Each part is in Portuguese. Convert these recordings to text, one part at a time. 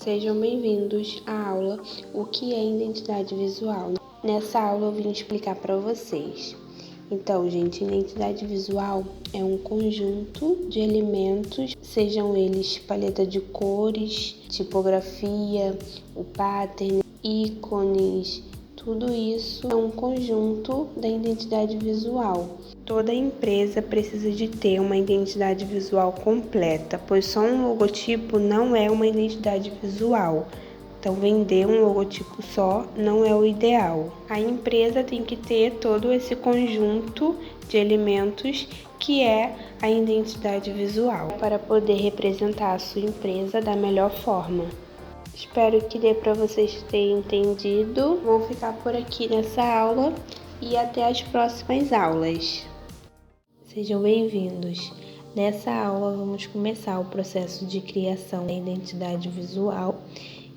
Sejam bem-vindos à aula O que é identidade visual. Nessa aula eu vim explicar para vocês. Então, gente, identidade visual é um conjunto de elementos, sejam eles paleta de cores, tipografia, o pattern, ícones, tudo isso é um conjunto da identidade visual. Toda empresa precisa de ter uma identidade visual completa, pois só um logotipo não é uma identidade visual. Então, vender um logotipo só não é o ideal. A empresa tem que ter todo esse conjunto de elementos que é a identidade visual para poder representar a sua empresa da melhor forma. Espero que dê para vocês terem entendido. Vou ficar por aqui nessa aula e até as próximas aulas. Sejam bem-vindos. Nessa aula vamos começar o processo de criação da identidade visual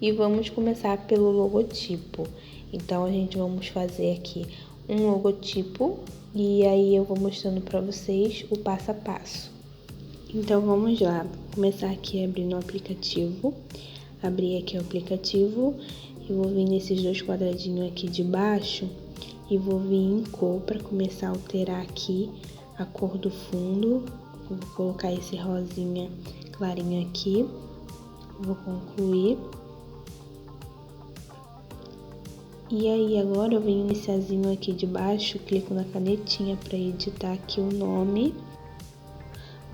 e vamos começar pelo logotipo. Então a gente vamos fazer aqui um logotipo e aí eu vou mostrando para vocês o passo a passo. Então vamos lá, começar aqui abrindo o aplicativo. Abrir aqui o aplicativo e vou vir nesses dois quadradinhos aqui de baixo e vou vir em cor para começar a alterar aqui a cor do fundo. Vou colocar esse rosinha clarinho aqui, vou concluir. E aí agora eu venho nesse azinho aqui de baixo, clico na canetinha para editar aqui o nome.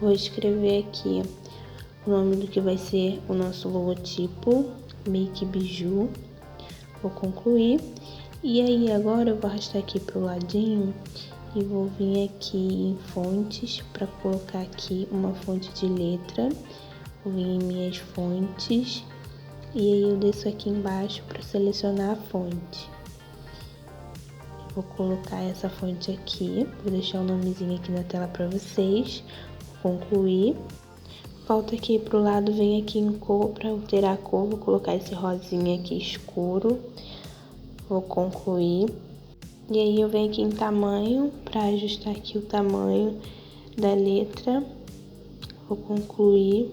Vou escrever aqui o nome do que vai ser o nosso logotipo, Make Biju. Vou concluir. E aí agora eu vou arrastar aqui pro ladinho e vou vir aqui em fontes para colocar aqui uma fonte de letra. Vou vir em minhas fontes e aí eu desço aqui embaixo para selecionar a fonte. Vou colocar essa fonte aqui, vou deixar o nomezinho aqui na tela para vocês. Vou concluir. Volto aqui pro lado, venho aqui em cor para alterar a cor, vou colocar esse rosinha aqui escuro. Vou concluir. E aí eu venho aqui em tamanho para ajustar aqui o tamanho da letra. Vou concluir.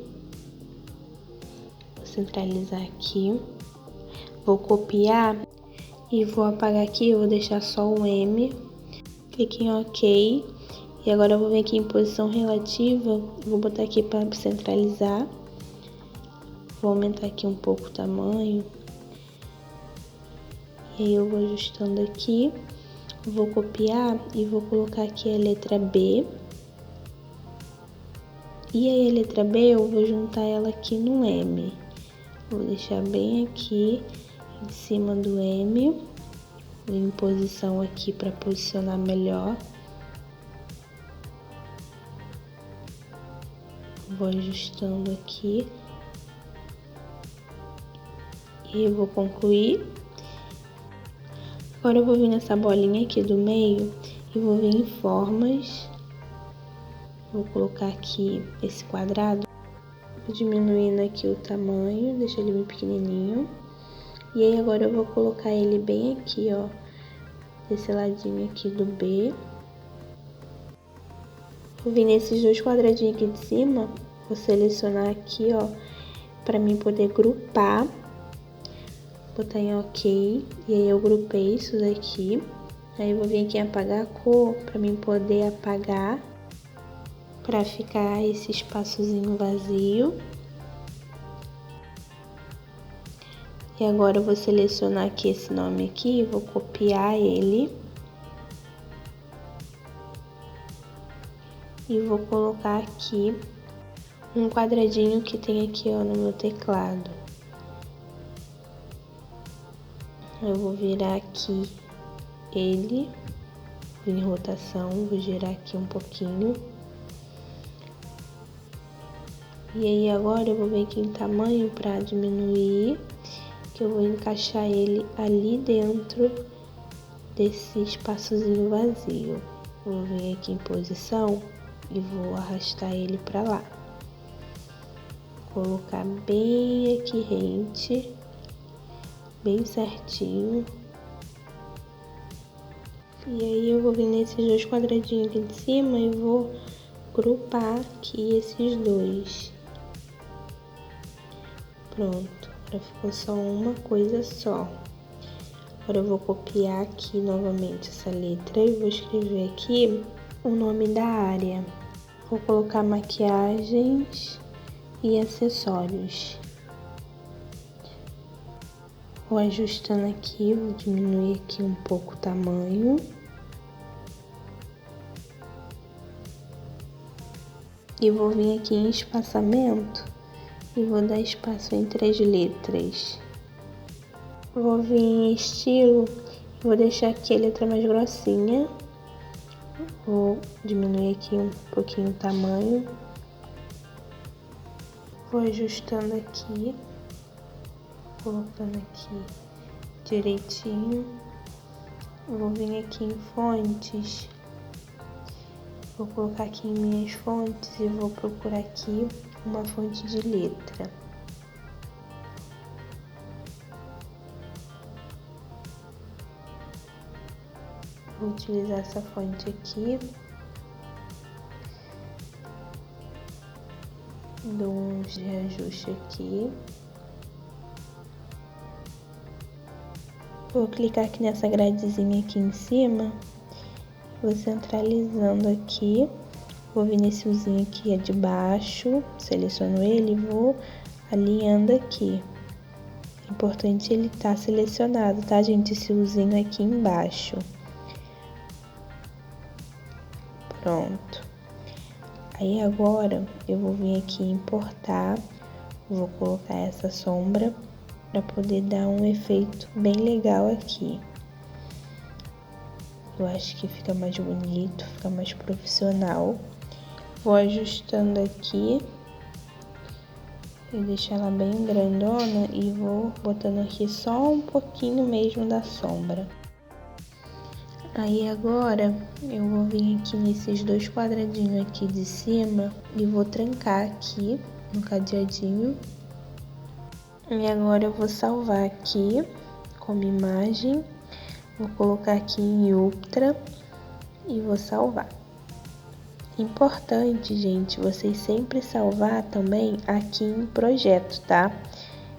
Vou centralizar aqui. Vou copiar e vou apagar aqui, eu vou deixar só o M. Clique em OK. E agora eu vou vir aqui em posição relativa, vou botar aqui para centralizar. Vou aumentar aqui um pouco o tamanho. E aí eu vou ajustando aqui. Vou copiar e vou colocar aqui a letra B. E aí a letra B eu vou juntar ela aqui no M. Vou deixar bem aqui em cima do M. Vou em posição aqui para posicionar melhor. Vou ajustando aqui e vou concluir. Agora eu vou vir nessa bolinha aqui do meio e vou vir em formas. Vou colocar aqui esse quadrado, vou diminuindo aqui o tamanho, deixar ele bem pequenininho. E aí agora eu vou colocar ele bem aqui, ó, desse ladinho aqui do B. Vou vir nesses dois quadradinhos aqui de cima, vou selecionar aqui, ó, para mim poder grupar, botar em OK, e aí eu grupei isso daqui. Aí eu vou vir aqui em apagar a cor, para mim poder apagar, para ficar esse espaçozinho vazio. E agora eu vou selecionar aqui esse nome aqui, vou copiar ele. E vou colocar aqui um quadradinho que tem aqui, ó, no meu teclado. Eu vou virar aqui ele, em rotação, vou girar aqui um pouquinho. E aí agora eu vou vir aqui em tamanho para diminuir, que eu vou encaixar ele ali dentro desse espaçozinho vazio. Vou vir aqui em posição e vou arrastar ele para lá. Colocar bem aqui rente, bem certinho. E aí eu vou vir nesses dois quadradinhos aqui de cima e vou grupar aqui esses dois. Pronto. Agora ficou só uma coisa só. Agora eu vou copiar aqui novamente essa letra e vou escrever aqui o nome da área. Vou colocar maquiagens e acessórios. Vou ajustando aqui, vou diminuir aqui um pouco o tamanho. E vou vir aqui em espaçamento e vou dar espaço entre as letras. Vou vir em estilo, vou deixar aqui a letra mais grossinha. Vou diminuir aqui um pouquinho o tamanho. Vou ajustando aqui, colocando aqui direitinho. Vou vir aqui em fontes. Vou colocar aqui em minhas fontes e vou procurar aqui uma fonte de letra. Vou utilizar essa fonte aqui. Dou um reajuste aqui. Vou clicar aqui nessa gradezinha aqui em cima. Vou centralizando aqui. Vou vir nesse uzinho aqui de baixo. Seleciono ele e vou alinhando aqui. É importante ele estar selecionado, tá, gente? Esse uzinho aqui embaixo. Pronto. Aí agora eu vou vir aqui em importar, vou colocar essa sombra para poder dar um efeito bem legal aqui. Eu acho que fica mais bonito, fica mais profissional. Vou ajustando aqui e deixar ela bem grandona e vou botando aqui só um pouquinho mesmo da sombra. Aí agora eu vou vir aqui nesses dois quadradinhos aqui de cima e vou trancar aqui no cadeadinho. E agora eu vou salvar aqui como imagem. Vou colocar aqui em Ultra e vou salvar. Importante, gente, vocês sempre salvar também aqui em projeto, tá?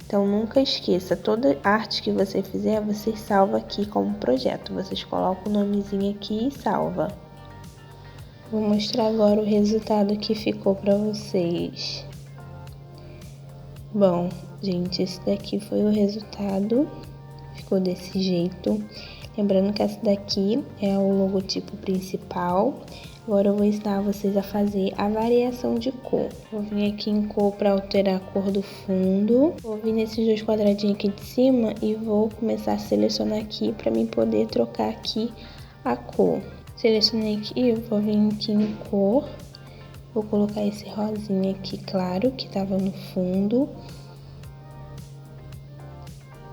Então, nunca esqueça, toda arte que você fizer, você salva aqui como projeto. Vocês colocam o nomezinho aqui e salva. Vou mostrar agora o resultado que ficou para vocês. Bom, gente, esse daqui foi o resultado. Ficou desse jeito. Lembrando que essa daqui é o logotipo principal. Agora eu vou ensinar vocês a fazer a variação de cor. Vou vir aqui em cor para alterar a cor do fundo. Vou vir nesses dois quadradinhos aqui de cima e vou começar a selecionar aqui para mim poder trocar aqui a cor. Selecionei aqui, vou vir aqui em cor. Vou colocar esse rosinha aqui claro que estava no fundo.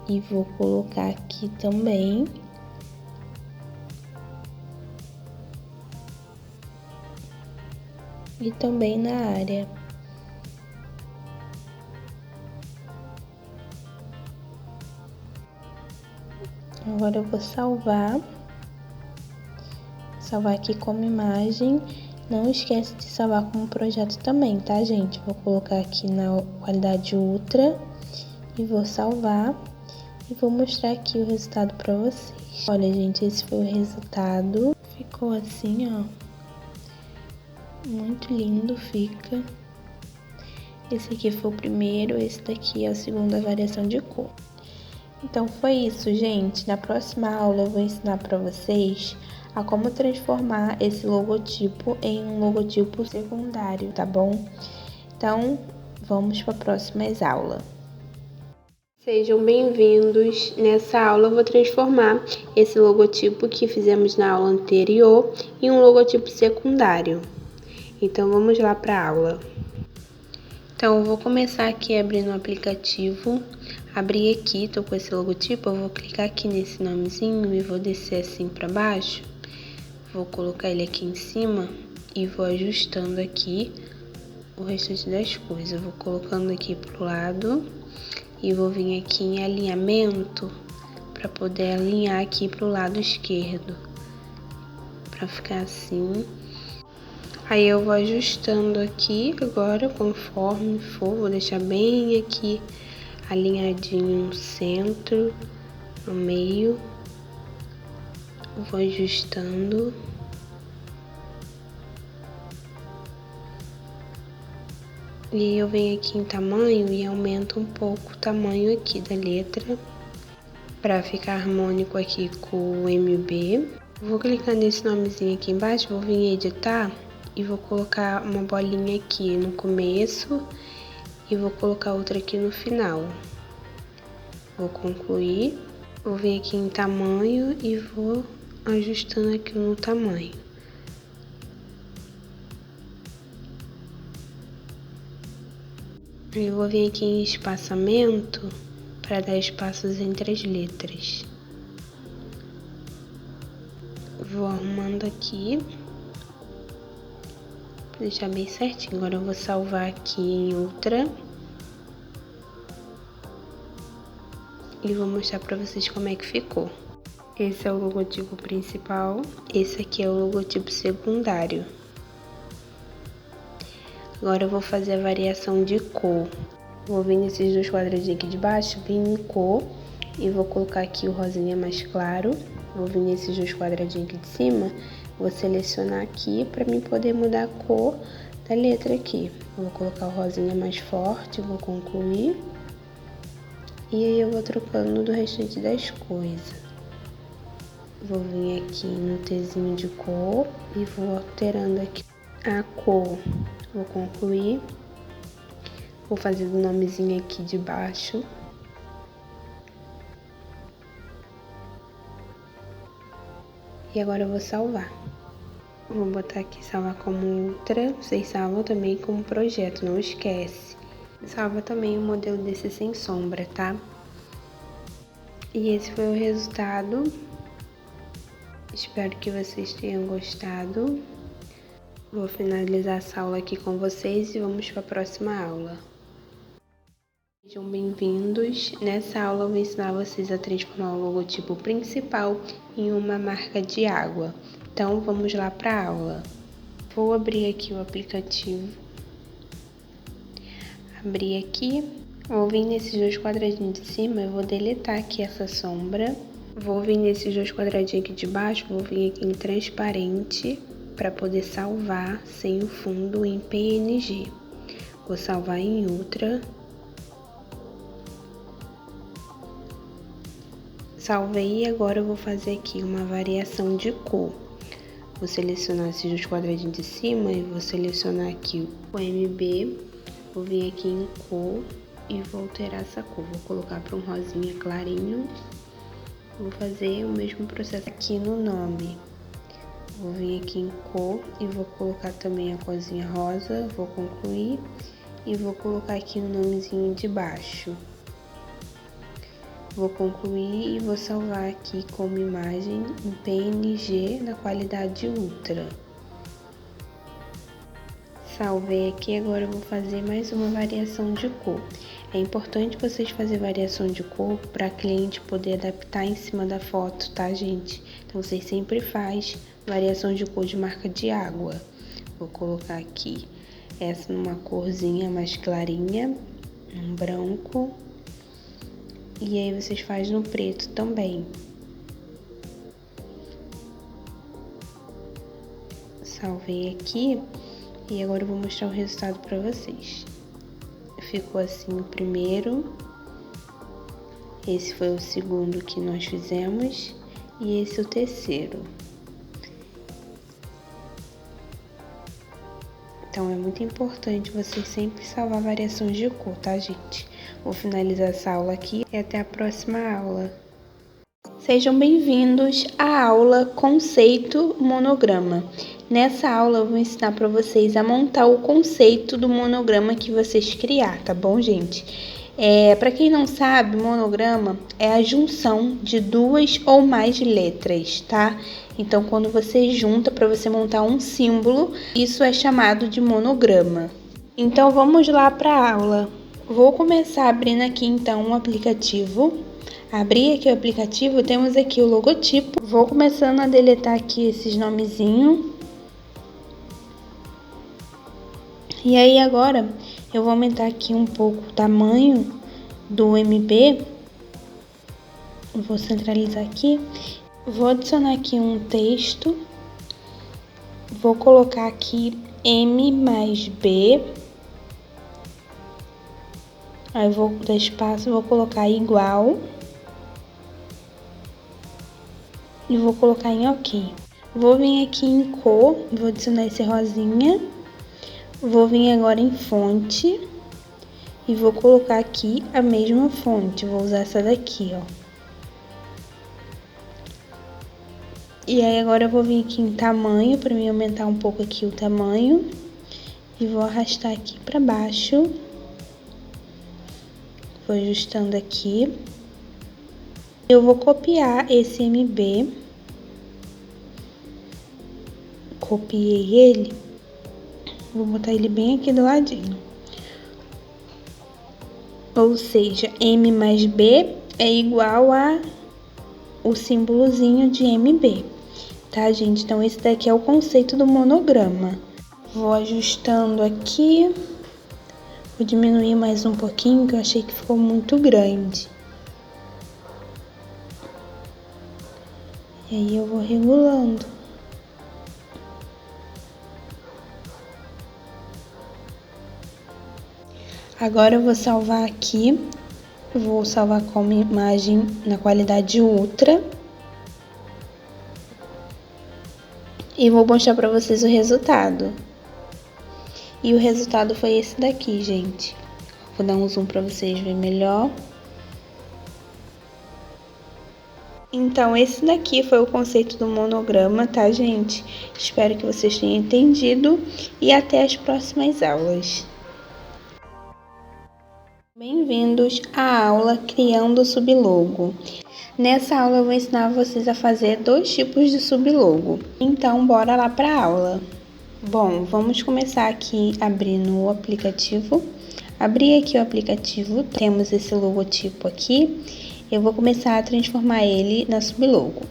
E vou colocar aqui também. E também na área. Agora eu vou salvar. Salvar aqui como imagem. Não esquece de salvar como projeto também, tá, gente? Vou colocar aqui na qualidade Ultra. E vou salvar. E vou mostrar aqui o resultado pra vocês. Olha, gente, esse foi o resultado. Ficou assim, ó. Muito lindo fica. Esse aqui foi o primeiro, esse daqui é a segunda variação de cor. Então foi isso, gente. Na próxima aula eu vou ensinar para vocês a como transformar esse logotipo em um logotipo secundário, tá bom? Então vamos para a próxima aula. Sejam bem-vindos. Nessa aula eu vou transformar esse logotipo que fizemos na aula anterior em um logotipo secundário. Então, vamos lá para a aula. Então, eu vou começar aqui abrindo o aplicativo. Abri aqui, tô com esse logotipo, eu vou clicar aqui nesse nomezinho e vou descer assim para baixo. Vou colocar ele aqui em cima e vou ajustando aqui o restante das coisas. Eu vou colocando aqui pro lado e vou vir aqui em alinhamento para poder alinhar aqui pro lado esquerdo. Para ficar assim. Aí eu vou ajustando aqui agora, conforme for, vou deixar bem aqui alinhadinho no centro, no meio. Vou ajustando. E eu venho aqui em tamanho e aumento um pouco o tamanho aqui da letra para ficar harmônico aqui com o MB. Vou clicar nesse nomezinho aqui embaixo, vou vir em editar e vou colocar uma bolinha aqui no começo e vou colocar outra aqui no final. Vou concluir, vou vir aqui em tamanho e vou ajustando aqui no tamanho. Eu vou vir aqui em espaçamento para dar espaços entre as letras. Vou arrumando aqui, para deixar bem certinho. Agora eu vou salvar aqui em outra. E vou mostrar para vocês como é que ficou. Esse é o logotipo principal, esse aqui é o logotipo secundário. Agora eu vou fazer a variação de cor. Vou vir nesses dois quadradinhos aqui de baixo, vir em cor e vou colocar aqui o rosinha mais claro. Vou vir nesses dois quadradinhos aqui de cima, vou selecionar aqui para mim poder mudar a cor da letra aqui. Vou colocar o rosinha mais forte, vou concluir. E aí eu vou trocando do restante das coisas. Vou vir aqui no Tzinho de cor e vou alterando aqui a cor. Vou concluir. Vou fazer o nomezinho aqui de baixo. E agora eu vou salvar. Vou botar aqui salvar como outra. Vocês salvam também como projeto, não esquece. Salva também o modelo desse sem sombra, tá? E esse foi o resultado. Espero que vocês tenham gostado. Vou finalizar essa aula aqui com vocês e vamos para a próxima aula. Sejam bem-vindos. Nessa aula eu vou ensinar vocês a transformar o logotipo principal em uma marca de água. Então vamos lá para a aula. Vou abrir aqui o aplicativo. Abrir aqui. Vou vir nesses dois quadradinhos de cima, eu vou deletar aqui essa sombra. Vou vir nesses dois quadradinhos aqui de baixo, vou vir aqui em transparente para poder salvar sem o fundo em PNG. Vou salvar em Ultra. Salvei e agora eu vou fazer aqui uma variação de cor. Vou selecionar esses dois quadradinhos de cima e vou selecionar aqui o MB. Vou vir aqui em cor e vou alterar essa cor. Vou colocar para um rosinha clarinho. Vou fazer o mesmo processo aqui no nome. Vou vir aqui em cor e vou colocar também a corzinha rosa. Vou concluir e vou colocar aqui o nomezinho de baixo. Vou concluir e vou salvar aqui como imagem em PNG na qualidade Ultra. Salvei aqui, agora eu vou fazer mais uma variação de cor. É importante vocês fazerem variação de cor para a cliente poder adaptar em cima da foto, tá, gente? Então, vocês sempre fazem variação de cor de marca de água. Vou colocar aqui essa numa corzinha mais clarinha, um branco. E aí, vocês fazem no preto também. Salvei aqui. E agora eu vou mostrar o resultado para vocês. Ficou assim o primeiro. Esse foi o segundo que nós fizemos. E esse é o terceiro. Então é muito importante vocês sempre salvar variações de cor, tá, gente? Vou finalizar essa aula aqui e até a próxima aula. Sejam bem-vindos à aula Conceito Monograma. Nessa aula eu vou ensinar para vocês a montar o conceito do monograma que vocês criar, tá bom, gente? Para quem não sabe, monograma é a junção de duas ou mais letras, tá? Então, quando você junta para você montar um símbolo, isso é chamado de monograma. Então, vamos lá para a aula. Vou começar abrindo aqui, então, um aplicativo. Abri aqui o aplicativo, temos aqui o logotipo. Vou começando a deletar aqui esses nomezinhos. E aí agora eu vou aumentar aqui um pouco o tamanho do MB, vou centralizar aqui, vou adicionar aqui um texto, vou colocar aqui M mais B, aí vou dar espaço, vou colocar igual e vou colocar em OK. Vou vir aqui em cor, vou adicionar esse rosinha, vou vir agora em fonte e vou colocar aqui a mesma fonte, vou usar essa daqui, ó. E aí agora eu vou vir aqui em tamanho, para mim aumentar um pouco aqui o tamanho, e vou arrastar aqui para baixo, vou ajustando aqui. Eu vou copiar esse MB, copiei ele, vou botar ele bem aqui do ladinho. Ou seja, M mais B é igual a o símbolozinho de MB, tá, gente? Então, esse daqui é o conceito do monograma. Vou ajustando aqui, vou diminuir mais um pouquinho, que eu achei que ficou muito grande. E aí eu vou regulando. Agora eu vou salvar aqui, vou salvar como imagem na qualidade ultra. E vou mostrar pra vocês o resultado. E o resultado foi esse daqui, gente. Vou dar um zoom pra vocês verem melhor. Então, esse daqui foi o conceito do monograma, tá, gente? Espero que vocês tenham entendido e até as próximas aulas. Bem-vindos à aula Criando Sublogo. Nessa aula eu vou ensinar vocês a fazer 2 tipos de sublogo. Então, bora lá para a aula. Bom, vamos começar aqui abrindo o aplicativo. Abri aqui o aplicativo, temos esse logotipo aqui. Eu vou começar a transformar ele na sublogo.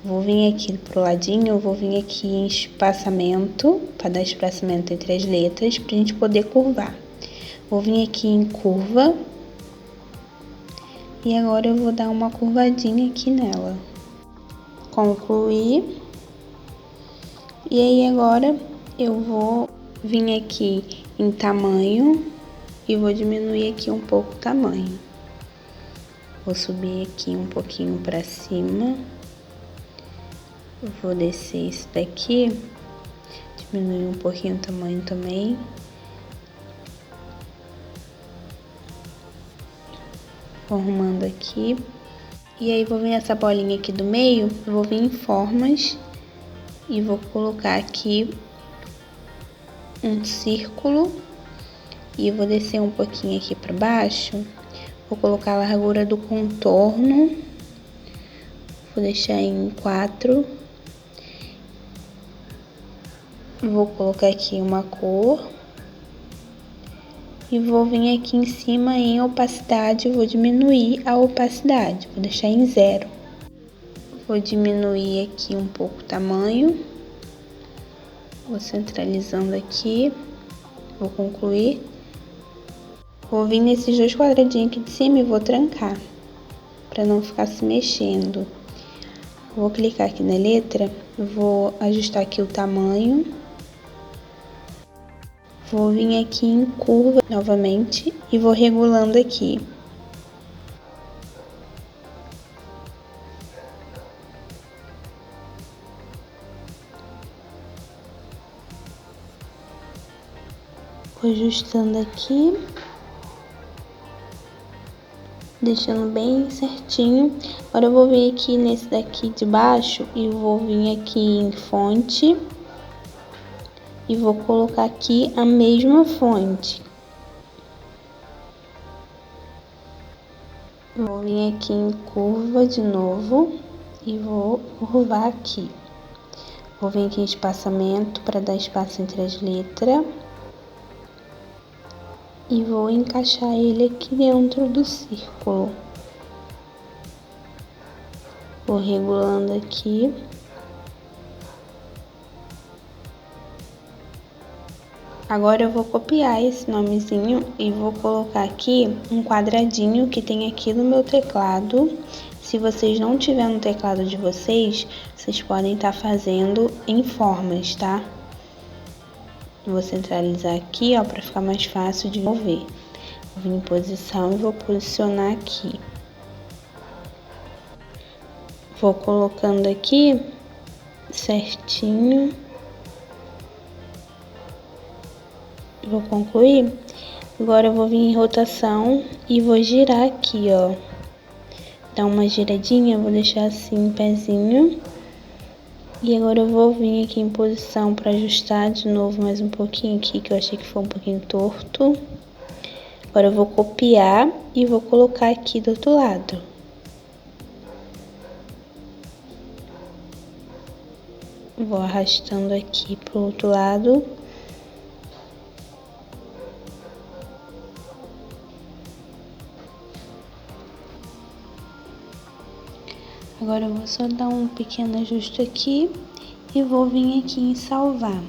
Vou vir aqui pro ladinho, vou vir aqui em espaçamento, para dar espaçamento entre as letras, para a gente poder curvar. Vou vir aqui em curva. E agora eu vou dar uma curvadinha aqui nela. Concluir. E aí agora eu vou vir aqui em tamanho e vou diminuir aqui um pouco o tamanho. Vou subir aqui um pouquinho para cima. Vou descer isso daqui, diminuir um pouquinho o tamanho também. Vou arrumando aqui. E aí vou vir essa bolinha aqui do meio, eu vou vir em formas e vou colocar aqui um círculo e vou descer um pouquinho aqui para baixo. Vou colocar a largura do contorno, vou deixar em 4. Vou colocar aqui uma cor. E vou vir aqui em cima em opacidade, vou diminuir a opacidade, vou deixar em 0. Vou diminuir aqui um pouco o tamanho. Vou centralizando aqui, vou concluir. Vou vir nesses 2 quadradinhos aqui de cima e vou trancar, para não ficar se mexendo. Vou clicar aqui na letra, vou ajustar aqui o tamanho. Vou vir aqui em curva novamente e vou regulando aqui. Vou ajustando aqui, deixando bem certinho. Agora eu vou vir aqui nesse daqui de baixo e vou vir aqui em fonte. E vou colocar aqui a mesma fonte. Vou vir aqui em curva de novo e vou curvar aqui. Vou vir aqui em espaçamento para dar espaço entre as letras. E vou encaixar ele aqui dentro do círculo. Vou regulando aqui. Agora eu vou copiar esse nomezinho e vou colocar aqui um quadradinho que tem aqui no meu teclado. Se vocês não tiverem no teclado de vocês, vocês podem estar fazendo em formas, tá? Vou centralizar aqui, ó, para ficar mais fácil de mover. Vou vir em posição e vou posicionar aqui. Vou colocando aqui certinho. Vou concluir. Agora eu vou vir em rotação e vou girar aqui, ó. Dar uma giradinha, vou deixar assim o pezinho. E agora eu vou vir aqui em posição para ajustar de novo mais um pouquinho aqui, que eu achei que foi um pouquinho torto. Agora eu vou copiar e vou colocar aqui do outro lado. Vou arrastando aqui pro outro lado. Agora eu vou só dar um pequeno ajuste aqui e vou vir aqui em salvar.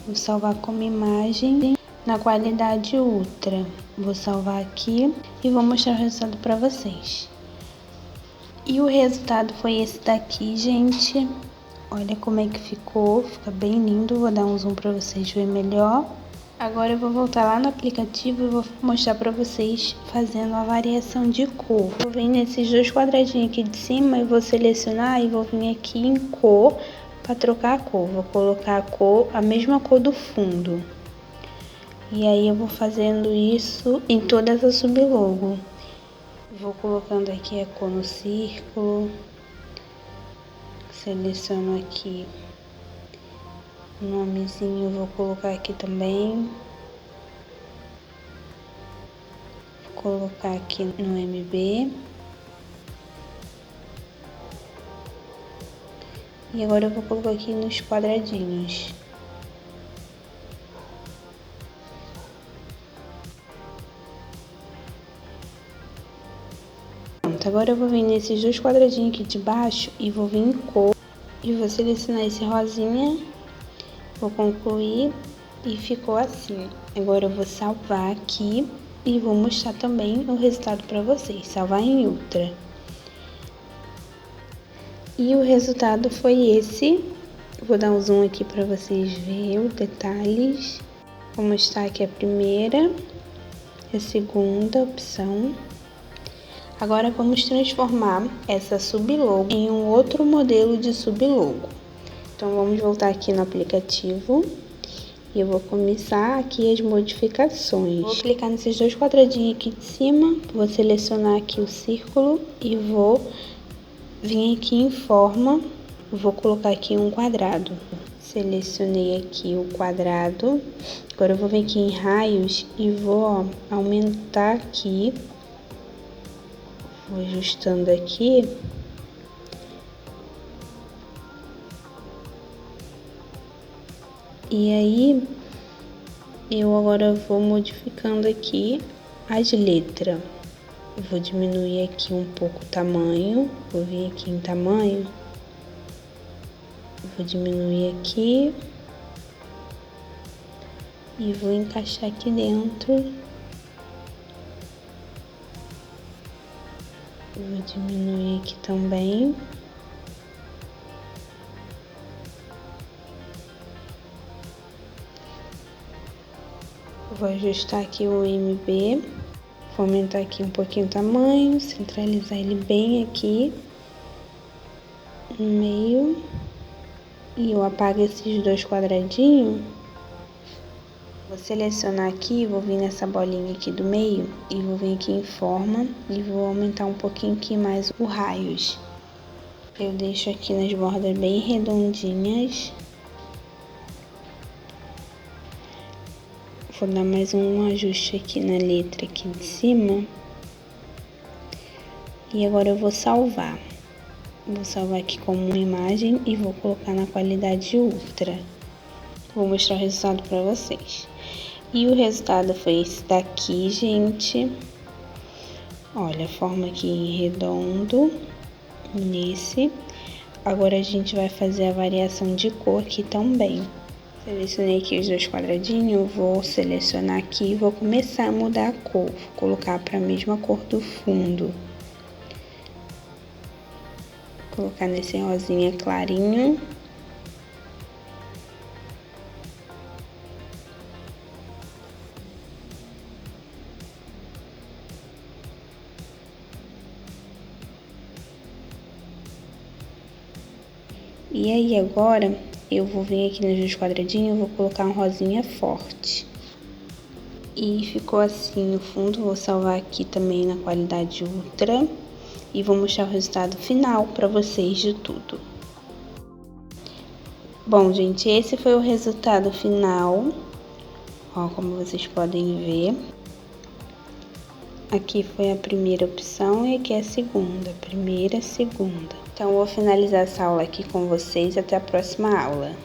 Vou salvar como imagem na qualidade ultra. Vou salvar aqui e vou mostrar o resultado para vocês. E o resultado foi esse daqui, gente. Olha como é que ficou, fica bem lindo. Vou dar um zoom para vocês verem melhor. Agora eu vou voltar lá no aplicativo e vou mostrar para vocês fazendo a variação de cor. Vou vir nesses dois quadradinhos aqui de cima e vou selecionar e vou vir aqui em cor para trocar a cor. Vou colocar a cor, a mesma cor do fundo. E aí eu vou fazendo isso em todas as sublogo. Vou colocando aqui a cor no círculo. Seleciono aqui o nomezinho, vou colocar aqui também. Vou colocar aqui no MB. E agora eu vou colocar aqui nos quadradinhos. Pronto, agora eu vou vir nesses dois quadradinhos aqui de baixo e vou vir em cor. E vou selecionar esse rosinha. Vou concluir e ficou assim. Agora eu vou salvar aqui e vou mostrar também o resultado para vocês. Salvar em ultra. E o resultado foi esse. Vou dar um zoom aqui para vocês verem os detalhes. Vou mostrar aqui a primeira, a segunda opção. Agora vamos transformar essa sublogo em um outro modelo de sublogo. Então vamos voltar aqui no aplicativo e eu vou começar aqui as modificações. Vou clicar nesses dois quadradinhos aqui de cima, vou selecionar aqui o círculo e vou vir aqui em forma, vou colocar aqui um quadrado. Selecionei aqui o quadrado, agora eu vou vir aqui em raios e vou aumentar aqui, vou ajustando aqui. E aí, eu agora vou modificando aqui as letras. Vou diminuir aqui um pouco o tamanho. Vou vir aqui em tamanho. Vou diminuir aqui. E vou encaixar aqui dentro. Vou diminuir aqui também. Vou ajustar aqui o MB, vou aumentar aqui um pouquinho o tamanho, centralizar ele bem aqui no meio. E eu apago esses dois quadradinhos. Vou selecionar aqui, vou vir nessa bolinha aqui do meio e vou vir aqui em forma e vou aumentar um pouquinho aqui mais o raios. Eu deixo aqui nas bordas bem redondinhas. Vou dar mais um ajuste aqui na letra aqui de cima. E agora eu vou salvar. Vou salvar aqui como uma imagem e vou colocar na qualidade ultra. Vou mostrar o resultado para vocês. E o resultado foi esse daqui, gente. Olha, a forma aqui em redondo. Nesse. Agora a gente vai fazer a variação de cor aqui também. Selecionei aqui os 2 quadradinhos, vou selecionar aqui e vou começar a mudar a cor, vou colocar para a mesma cor do fundo. Vou colocar nesse rosinha clarinho. E aí agora eu vou vir aqui nos 2 quadradinhos, vou colocar um rosinha forte. E ficou assim o fundo, vou salvar aqui também na qualidade ultra. E vou mostrar o resultado final para vocês de tudo. Bom, gente, esse foi o resultado final. Ó, como vocês podem ver. Aqui foi a primeira opção e aqui é a segunda. Primeira, segunda. Então, eu vou finalizar essa aula aqui com vocês. Até a próxima aula.